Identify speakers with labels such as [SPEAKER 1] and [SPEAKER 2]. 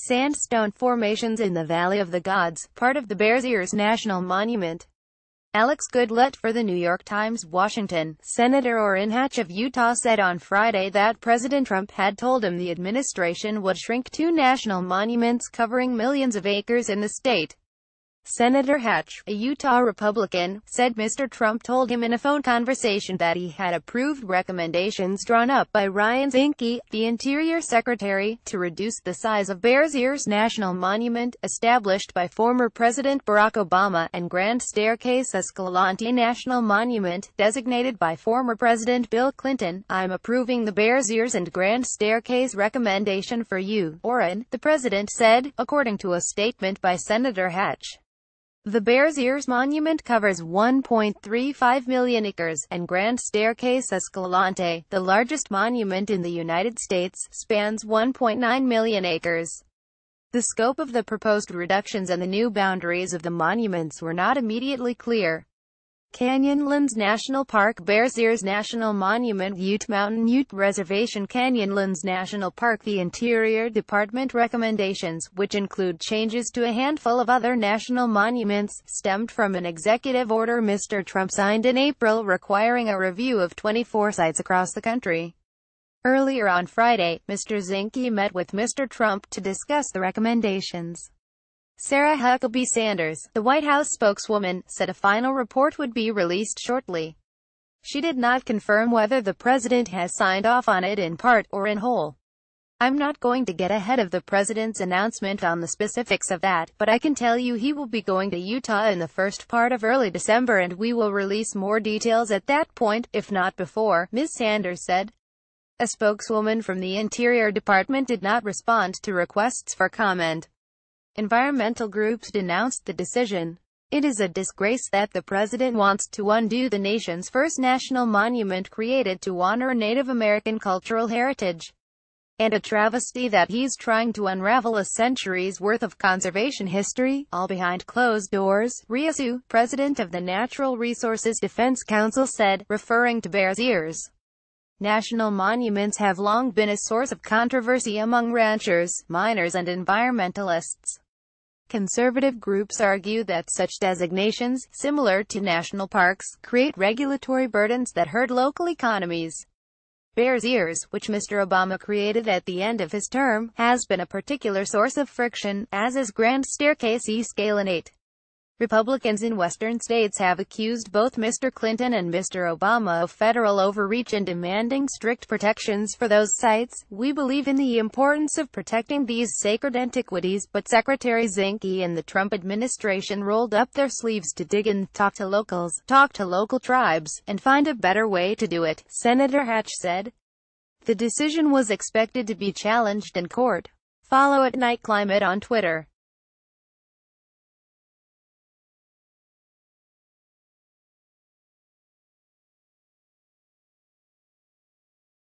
[SPEAKER 1] Sandstone formations in the Valley of the Gods, part of the Bears Ears National Monument. Alex Goodlett for the New York Times, Washington. Senator Orrin of Utah said on Friday that President Trump had told him the administration would shrink two national monuments covering millions of acres in the state. Senator Hatch, a Utah Republican, said Mr. Trump told him in a phone conversation that he had approved recommendations drawn up by Ryan Zinke, the Interior Secretary, to reduce the size of Bears Ears National Monument, established by former President Barack Obama, and Grand Staircase Escalante National Monument, designated by former President Bill Clinton. "I'm approving the Bears Ears and Grand Staircase recommendation for you, Orrin," the president said, according to a statement by Senator Hatch. The Bears Ears Monument covers 1.35 million acres, and Grand Staircase Escalante, the largest monument in the United States, spans 1.9 million acres. The scope of the proposed reductions and the new boundaries of the monuments were not immediately clear. Canyonlands National Park, Bears Ears National Monument, Ute Mountain Ute Reservation, Canyonlands National Park. The Interior Department recommendations, which include changes to a handful of other national monuments, stemmed from an executive order Mr. Trump signed in April requiring a review of 24 sites across the country. Earlier on Friday, Mr. Zinke met with Mr. Trump to discuss the recommendations. Sarah Huckabee Sanders, the White House spokeswoman, said a final report would be released shortly. She did not confirm whether the president has signed off on it in part or in whole. "I'm not going to get ahead of the president's announcement on the specifics of that, but I can tell you he will be going to Utah in the first part of early December and we will release more details at that point, if not before," Ms. Sanders said. A spokeswoman from the Interior Department did not respond to requests for comment. Environmental groups denounced the decision. "It is a disgrace that the president wants to undo the nation's first national monument created to honor Native American cultural heritage. And a travesty that he's trying to unravel a century's worth of conservation history, all behind closed doors," Rhea Su, president of the Natural Resources Defense Council, said, referring to Bears Ears. National monuments have long been a source of controversy among ranchers, miners and environmentalists. Conservative groups argue that such designations, similar to national parks, create regulatory burdens that hurt local economies. Bears Ears, which Mr. Obama created at the end of his term, has been a particular source of friction, as is Grand Staircase Escalante. Republicans in western states have accused both Mr. Clinton and Mr. Obama of federal overreach in demanding strict protections for those sites. "We believe in the importance of protecting these sacred antiquities, but Secretary Zinke and the Trump administration rolled up their sleeves to dig in, talk to locals, talk to local tribes, and find a better way to do it," Senator Hatch said. The decision was expected to be challenged in court. Follow @NightClimate on Twitter.